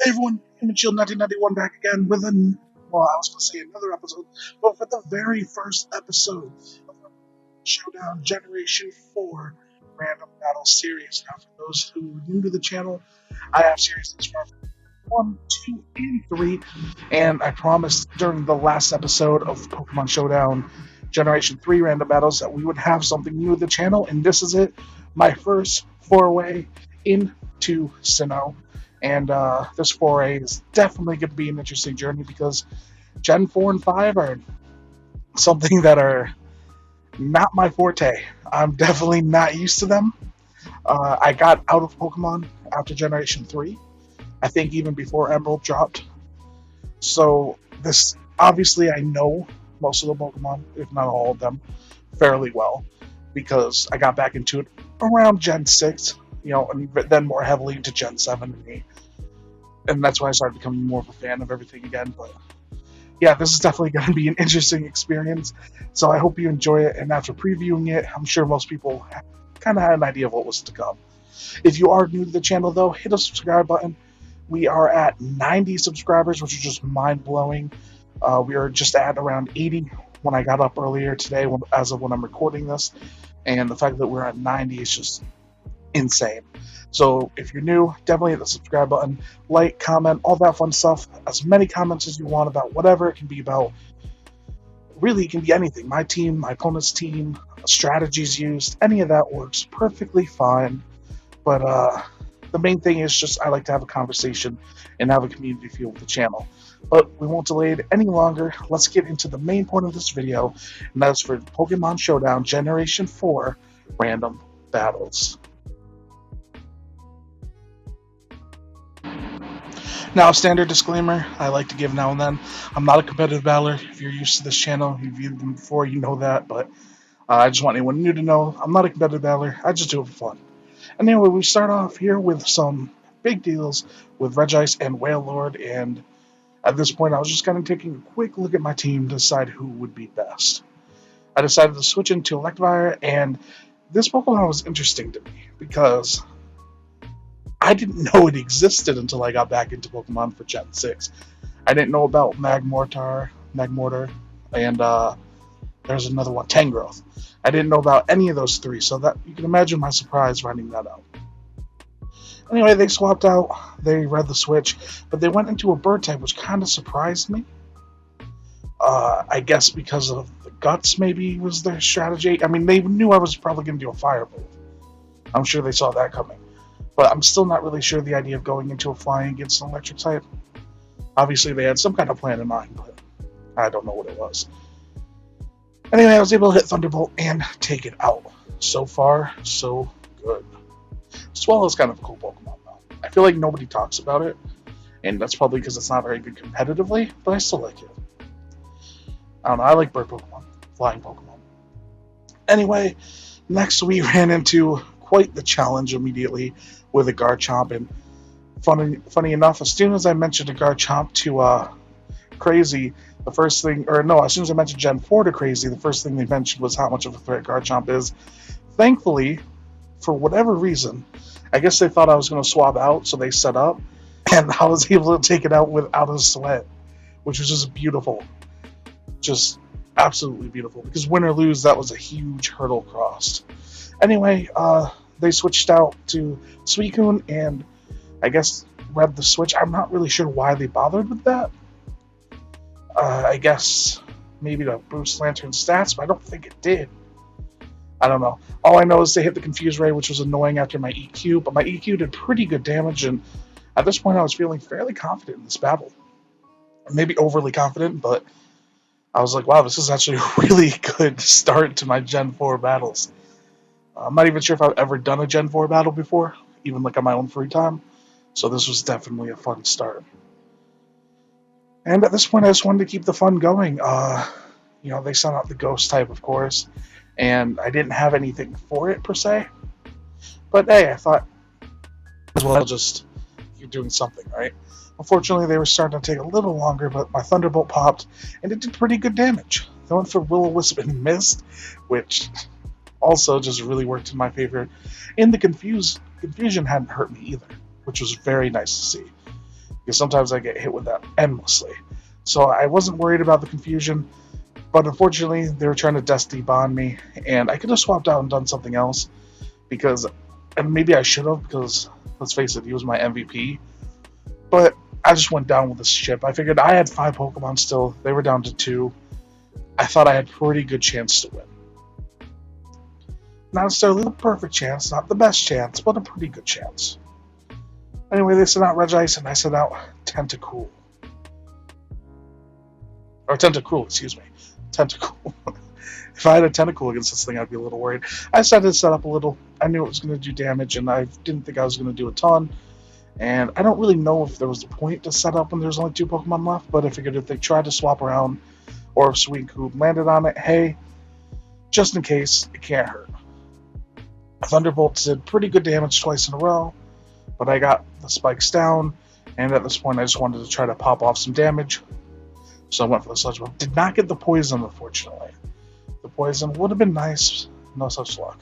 Hey everyone, Human Shield 1991 back again with well, I was going to say another episode, but for the very first episode of our Showdown Generation 4 Random Battle Series. Now, for those who are new to the channel, I have series from 1, 2, and 3, and I promised during the last episode of Pokemon Showdown Generation 3 Random Battles that we would have something new to the channel, and this is it, my first foray into Sinnoh. And this foray is definitely going to be an interesting journey because Gen 4 and 5 are something that are not my forte. I'm definitely not used to them. I got out of Pokemon after Generation 3. I think even before Emerald dropped. So this, obviously I know most of the Pokemon, if not all of them, fairly well because I got back into it around Gen 6, and then more heavily into Gen 7 and 8. And that's why I started becoming more of a fan of everything again. But yeah, this is definitely going to be an interesting experience. So I hope you enjoy it. And after previewing it, I'm sure most people kind of had an idea of what was to come. If you are new to the channel, though, hit the subscribe button. We are at 90 subscribers, which is just mind-blowing. We are just at around 80 when I got up earlier today, as of when I'm recording this. And the fact that we're at 90 is just insane. So if you're new, definitely hit the subscribe button, like, comment, all that fun stuff. As many comments as you want about whatever it can be about. Really, it can be anything. My team, my opponent's team, strategies used, any of that works perfectly fine. But the main thing is just I like to have a conversation and have a community feel with the channel. But we won't delay it any longer. Let's get into the main point of this video, and that is for Pokemon Showdown Generation 4 Random Battles. Now, a standard disclaimer I like to give now and then. I'm not a competitive battler. If you're used to this channel, you've viewed them before, you know that. But I just want anyone new to know I'm not a competitive battler. I just do it for fun. Anyway, we start off here with some big deals with Regice and Wailord. And at this point, I was just kind of taking a quick look at my team to decide who would be best. I decided to switch into Electivire, and this Pokemon was interesting to me because I didn't know it existed until I got back into Pokemon for Gen 6. I didn't know about Magmortar, and there's another one, Tangrowth. I didn't know about any of those three, so that you can imagine my surprise finding that out. Anyway, they swapped out, they read the switch, but they went into a bird type, which kind of surprised me. I guess because of the guts, maybe, was their strategy. I mean, they knew I was probably going to do a firebolt. I'm sure they saw that coming. But I'm still not really sure the idea of going into a flying against an electric type. Obviously, they had some kind of plan in mind, but I don't know what it was. Anyway, I was able to hit Thunderbolt and take it out. So far, so good. Swallow is kind of a cool Pokemon, though. I feel like nobody talks about it, and that's probably because it's not very good competitively, but I still like it. I don't know, I like bird Pokemon, flying Pokemon. Anyway, next we ran into quite the challenge immediately with a Garchomp, and funny enough, as soon as I mentioned a Garchomp to Crazy, the first thing, as soon as I mentioned Gen 4 to Crazy, the first thing they mentioned was how much of a threat Garchomp is. Thankfully, for whatever reason, I guess they thought I was going to swap out, so they set up, and I was able to take it out without a sweat, which was just beautiful. Just absolutely beautiful, because win or lose, that was a huge hurdle crossed. Anyway, they switched out to Suicune, and I guess read the switch. I'm not really sure why they bothered with that. I guess maybe to boost Lantern's stats, but I don't think it did. I don't know. All I know is they hit the Confuse Ray, which was annoying after my EQ, but my EQ did pretty good damage, and at this point I was feeling fairly confident in this battle. Maybe overly confident, but I was like, wow, this is actually a really good start to my Gen 4 battles. I'm not even sure if I've ever done a Gen 4 battle before, even like on my own free time, so this was definitely a fun start. And at this point, I just wanted to keep the fun going. They sent out the Ghost type, of course, and I didn't have anything for it, per se. But hey, I thought, as well, I'll just keep doing something, right? Unfortunately, they were starting to take a little longer, but my Thunderbolt popped, and it did pretty good damage. They went for Will-O-Wisp and missed, which also just really worked in my favor. And the confusion hadn't hurt me either, which was very nice to see. because sometimes I get hit with that endlessly. So I wasn't worried about the confusion, but unfortunately they were trying to Destiny bond me, and I could have swapped out and done something else because, and maybe I should have, because let's face it, he was my MVP. But I just went down with this ship. I figured I had 5 Pokemon still. They were down to 2. I thought I had a pretty good chance to win. Not necessarily the perfect chance, not the best chance, but a pretty good chance. Anyway, they sent out Regice and I sent out Tentacool. Or Tentacruel, excuse me. Tentacool. If I had a Tentacool against this thing, I'd be a little worried. I decided to set up a little. I knew it was going to do damage, and I didn't think I was going to do a ton. And I don't really know if there was a point to set up when there's only 2 Pokemon left, but I figured if they tried to swap around, or if Suicune landed on it, hey, just in case, it can't hurt. Thunderbolt did pretty good damage twice in a row, but I got the spikes down, and at this point I just wanted to try to pop off some damage. So I went for the Sludge Bomb. Did not get the poison, unfortunately. The poison would have been nice, no such luck.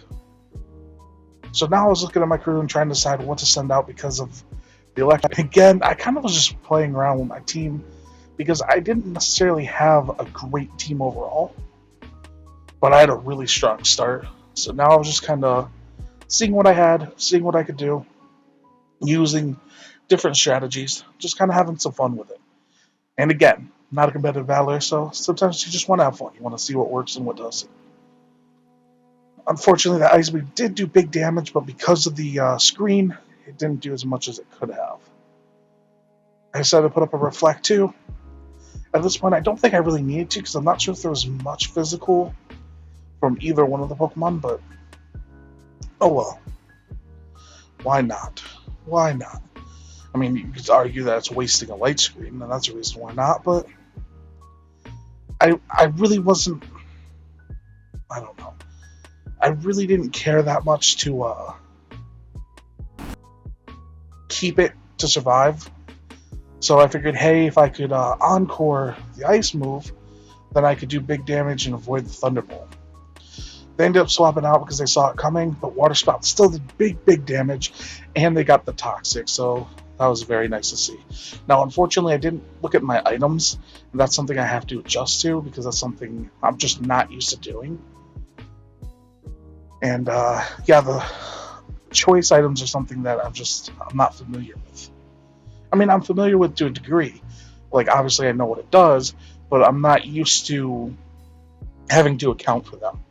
So now I was looking at my crew and trying to decide what to send out because of the election. Again, I kind of was just playing around with my team because I didn't necessarily have a great team overall, but I had a really strong start. So now I was just kind of seeing what I had, seeing what I could do, using different strategies, just kind of having some fun with it. And again, not a competitive battler, so sometimes you just want to have fun. You want to see what works and what doesn't. Unfortunately, the Ice Beam did do big damage, but because of the screen, it didn't do as much as it could have. I decided to put up a Reflect too. At this point, I don't think I really needed to because I'm not sure if there was much physical from either one of the Pokemon, but oh well. Why not? Why not? I mean, you could argue that it's wasting a light screen, and that's a reason why not, but I really wasn't, I don't know. I really didn't care that much to keep it to survive. So I figured, hey, if I could encore the ice move, then I could do big damage and avoid the Thunderbolt. They ended up swapping out because they saw it coming, but Water Spout still did big damage, and they got the Toxic, so that was very nice to see. Now, unfortunately, I didn't look at my items, and that's something I have to adjust to because that's something I'm just not used to doing. And yeah, the choice items are something that I'm not familiar with. I mean, I'm familiar with to a degree. Like, obviously I know what it does, but I'm not used to having to account for them.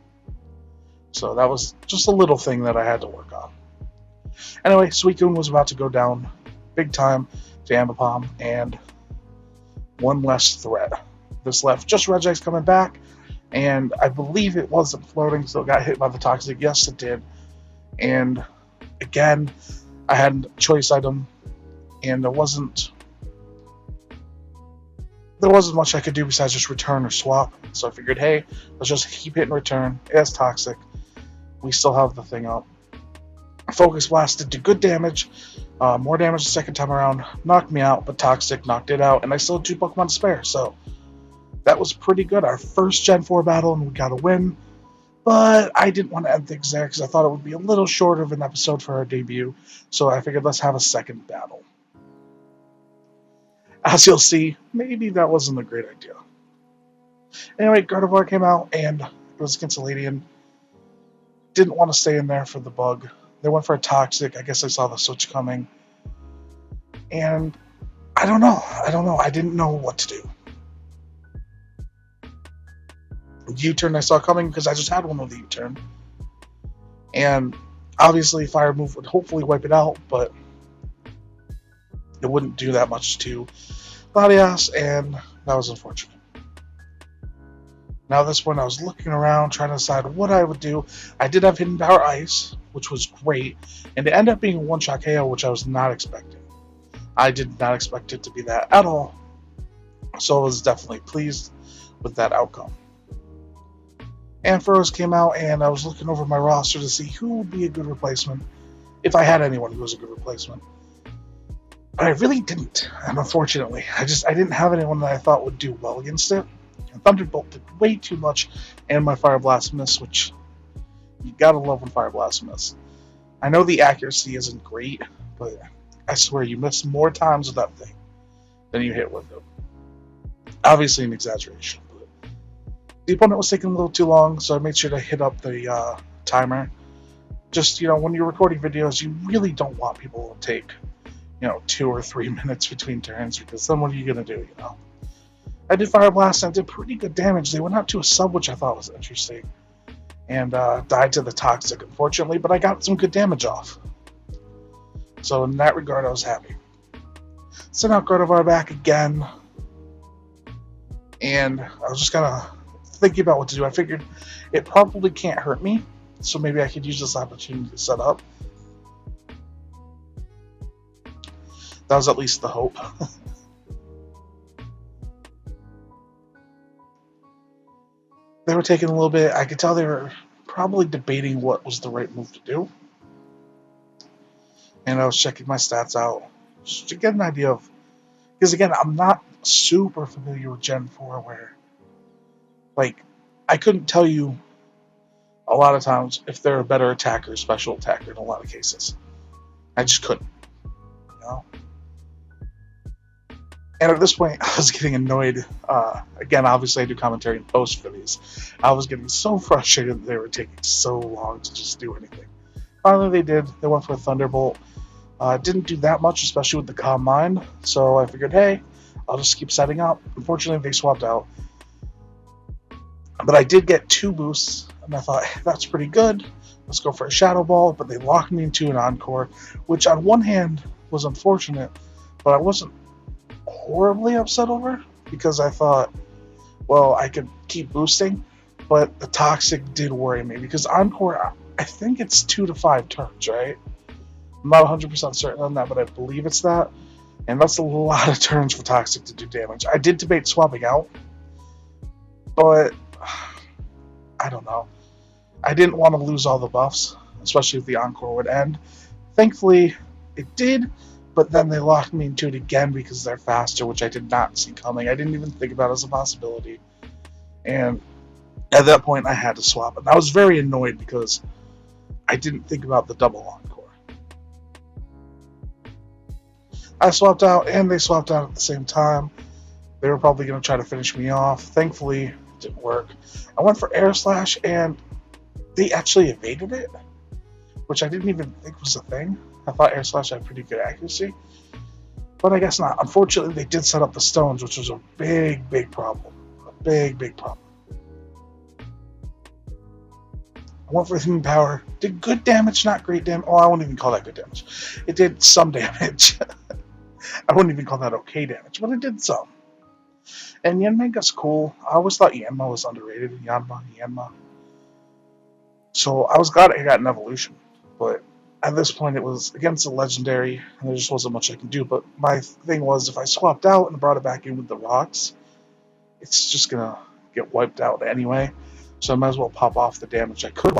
So that was just a little thing that I had to work on. Anyway, Suicune was about to go down big time to Ambipom, and one less threat. This left just Regice coming back, and I believe it wasn't floating, so it got hit by the Toxic. Yes, it did. And again, I had a choice item, and there wasn't much I could do besides just return or swap. So I figured, hey, let's just keep hitting return. It has Toxic. We still have the thing up. Focus Blast did good damage. More damage the second time around. Knocked me out, but Toxic knocked it out, and I still had 2 Pokemon to spare. So that was pretty good. Our first Gen 4 battle, and we got a win. But I didn't want to end things there because I thought it would be a little shorter of an episode for our debut. So I figured let's have a second battle. As you'll see, maybe that wasn't a great idea. Anyway, Gardevoir came out, and it was against a Ladian. Didn't want to stay in there for the bug. They went for a Toxic. I guess I saw the switch coming. And I don't know. I didn't know what to do. U-turn I saw coming because I just had one with the U-turn. And obviously Fire Move would hopefully wipe it out, but it wouldn't do that much to Latias, and that was unfortunate. Now at this point I was looking around trying to decide what I would do. I did have Hidden Power Ice, which was great, and it ended up being a one-shot KO, which I was not expecting. I did not expect it to be that at all, so I was definitely pleased with that outcome. Ampharos came out, and I was looking over my roster to see who would be a good replacement, if I had anyone who was a good replacement. But I really didn't, and unfortunately. I didn't have anyone that I thought would do well against it. And Thunderbolt did way too much, and my Fire Blast miss, which you gotta love when Fire Blast miss. I know the accuracy isn't great, but I swear you miss more times with that thing. than you hit with them. Obviously an exaggeration, but the opponent was taking a little too long, so I made sure to hit up the timer. Just, when you're recording videos, you really don't want people to take, 2 or 3 minutes between turns, because then what are you going to do, I did Fire Blast and I did pretty good damage. They went out to a sub, which I thought was interesting, and died to the Toxic, unfortunately, but I got some good damage off. So in that regard, I was happy. Sent out Gardevoir back again, and I was just kind of thinking about what to do. I figured it probably can't hurt me, so maybe I could use this opportunity to set up. That was at least the hope. They were taking a little bit. I could tell they were probably debating what was the right move to do. And I was checking my stats out just to get an idea of... Because again, I'm not super familiar with Gen 4 where... I couldn't tell you a lot of times if they're a better attacker or special attacker in a lot of cases. I just couldn't. And at this point, I was getting annoyed. Again, obviously I do commentary and post for these. I was getting so frustrated that they were taking so long to just do anything. Finally they did. They went for a Thunderbolt. Didn't do that much, especially with the Calm Mind. So I figured, hey, I'll just keep setting up. Unfortunately, they swapped out. But I did get 2 boosts, and I thought, hey, that's pretty good. Let's go for a Shadow Ball. But they locked me into an Encore, which on one hand was unfortunate, but I wasn't horribly upset over, because I thought, well, I could keep boosting, but the Toxic did worry me, because Encore, I think it's 2 to 5 turns, right? I'm not 100% certain on that, but I believe it's that, and that's a lot of turns for Toxic to do damage. I did debate swapping out, but I don't know. I didn't want to lose all the buffs, especially if the Encore would end. Thankfully, it did, but then they locked me into it again because they're faster, which I did not see coming. I didn't even think about it as a possibility. And at that point, I had to swap. And I was very annoyed because I didn't think about the double Encore. I swapped out, and they swapped out at the same time. They were probably going to try to finish me off. Thankfully, it didn't work. I went for Air Slash, and they actually evaded it, which I didn't even think was a thing. I thought Air Slash had pretty good accuracy, but I guess not. Unfortunately, they did set up the stones, which was a big, big problem. A big, big problem. I went for Human Power. Did good damage, not great damage. Oh, I wouldn't even call that good damage. It did some damage. I wouldn't even call that okay damage, but it did some. And Yanma's cool. I always thought Yanma was underrated. Yanma. So I was glad I got an evolution, but at this point it was against a legendary, and there just wasn't much I can do. But my thing was, if I swapped out and brought it back in with the rocks, it's just going to get wiped out anyway. So I might as well pop off the damage I could.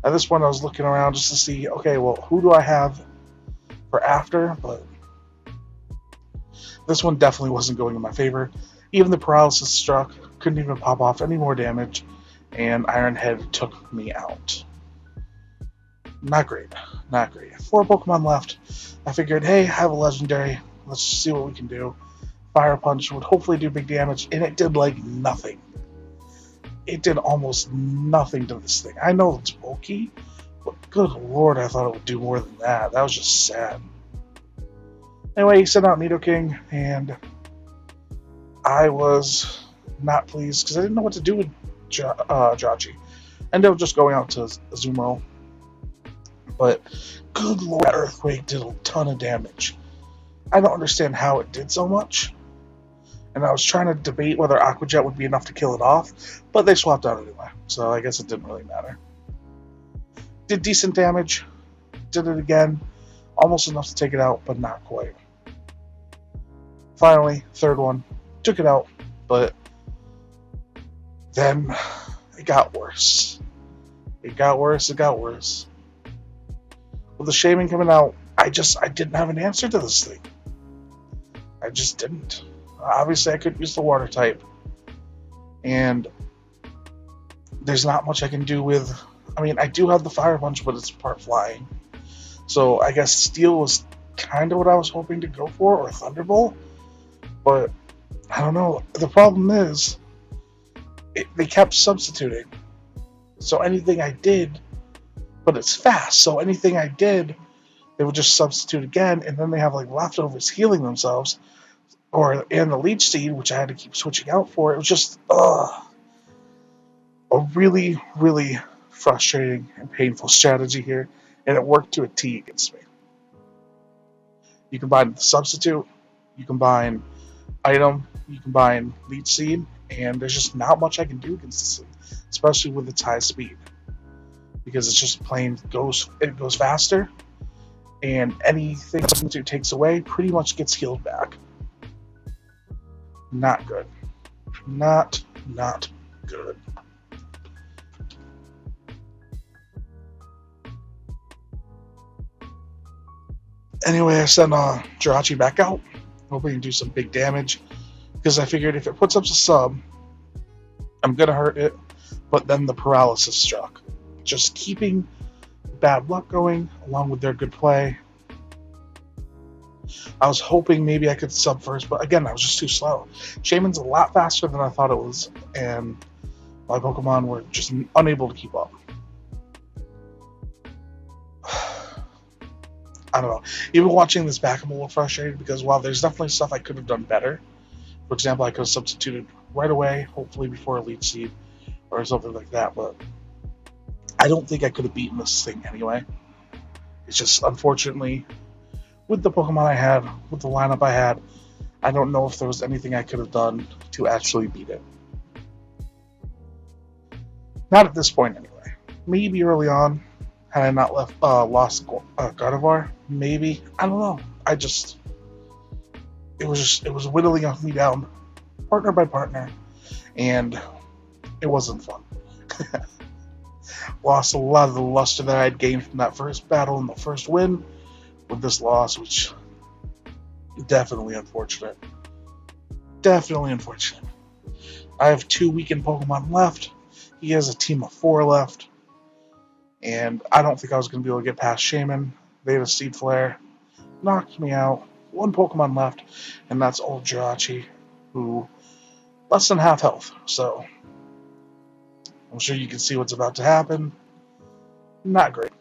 At this point I was looking around just to see, okay, well, who do I have for after? But this one definitely wasn't going in my favor. Even the Paralysis struck, couldn't even pop off any more damage, and Iron Head took me out. Not great. Not great. 4 Pokemon left. I figured, hey, I have a legendary. Let's see what we can do. Fire Punch would hopefully do big damage, and it did like nothing. It did almost nothing to this thing. I know it's bulky, but good lord, I thought it would do more than that. That was just sad. Anyway, he sent out Nidoking, and I was not pleased because I didn't know what to do with Jirachi. Ended up just going out to Azumarill. But good lord, that Earthquake did a ton of damage. I don't understand how it did so much. And I was trying to debate whether Aqua Jet would be enough to kill it off, but they swapped out anyway, so I guess it didn't really matter. Did decent damage, did it again, almost enough to take it out, but not quite. Finally, third one, took it out, but then it got worse. It got worse. With the shaming coming out, I didn't have an answer to this thing. I just didn't. Obviously, I couldn't use the water type, and there's not much I can do with... I mean, I do have the Fire Punch, but it's part flying. So I guess Steel was kind of what I was hoping to go for, or Thunderbolt, but I don't know. The problem is, they kept substituting. So anything I did, but it's fast, so anything I did, they would just substitute again, and then they have like leftovers healing themselves, and the leech seed, which I had to keep switching out for. It was just a really, really frustrating and painful strategy here, and it worked to a T against me. You combine the substitute, you combine item, you combine leech seed, and there's just not much I can do against this thing, especially with its high speed, because it's just plain goes faster, and anything substitute takes away pretty much gets healed back. Not good. Not good. Anyway, I sent Jirachi back out, hoping to do some big damage, because I figured if it puts up a sub, I'm going to hurt it, but then the paralysis struck. Just keeping bad luck going, along with their good play. I was hoping maybe I could sub first, but again, I was just too slow. Shaman's a lot faster than I thought it was, and my Pokemon were just unable to keep up. I don't know. Even watching this back, I'm a little frustrated because while there's definitely stuff I could have done better, for example, I could have substituted right away, hopefully before a leech seed or something like that, but I don't think I could have beaten this thing anyway. It's just, unfortunately, with the Pokemon I had, with the lineup I had, I don't know if there was anything I could have done to actually beat it. Not at this point, anyway. Maybe early on, had I not lost Gardevoir, maybe. I don't know. It was whittling me down, partner by partner, and it wasn't fun. Lost a lot of the luster that I had gained from that first battle and the first win with this loss, which definitely unfortunate. Definitely unfortunate. I have 2 weakened Pokemon left. He has a team of 4 left. And I don't think I was going to be able to get past Shaman. They had a Seed Flare. Knocked me out. 1 Pokemon left. And that's old Jirachi, who less than half health. So I'm sure you can see what's about to happen. Not great.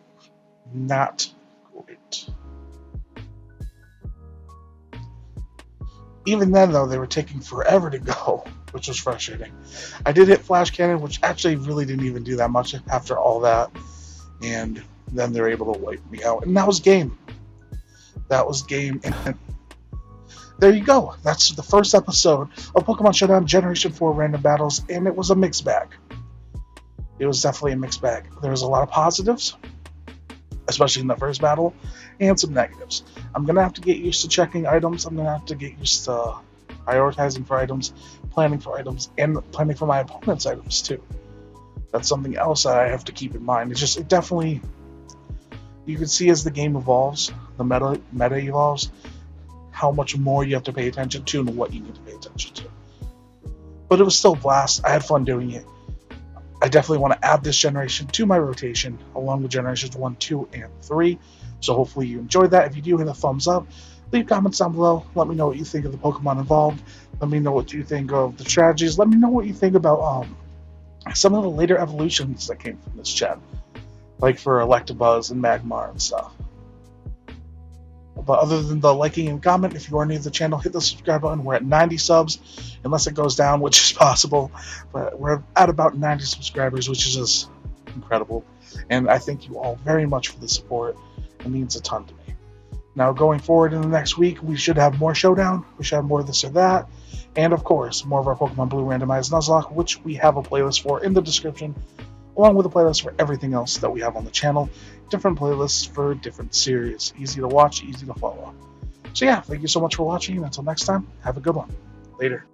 Not great. Even then, though, they were taking forever to go, which was frustrating. I did hit Flash Cannon, which actually really didn't even do that much after all that. And then they're able to wipe me out. And that was game. That was game. And there you go. That's the first episode of Pokemon Showdown Generation 4 Random Battles, and it was a mixed bag. It was definitely a mixed bag. There was a lot of positives, especially in the first battle, and some negatives. I'm going to have to get used to checking items. I'm going to have to get used to prioritizing for items, planning for items, and planning for my opponent's items too. That's something else that I have to keep in mind. It definitely, you can see as the game evolves, the meta evolves, how much more you have to pay attention to and what you need to pay attention to. But it was still a blast. I had fun doing it. I definitely want to add this generation to my rotation, along with generations 1, 2, and 3. So hopefully you enjoyed that. If you do, hit a thumbs up. Leave comments down below. Let me know what you think of the Pokemon involved. Let me know what you think of the strategies. Let me know what you think about some of the later evolutions that came from this chat, like for Electabuzz and Magmar and stuff. But other than the liking and comment, if you are new to the channel, hit the subscribe button. We're at 90 subs, unless it goes down, which is possible. But we're at about 90 subscribers, which is just incredible. And I thank you all very much for the support. It means a ton to me. Now, going forward in the next week, we should have more Showdown. We should have more of this or that. And, of course, more of our Pokemon Blue Randomized Nuzlocke, which we have a playlist for in the description, along with a playlist for everything else that we have on the channel. Different playlists for different series. Easy to watch, easy to follow. So, yeah, thank you so much for watching. And until next time, have a good one. Later.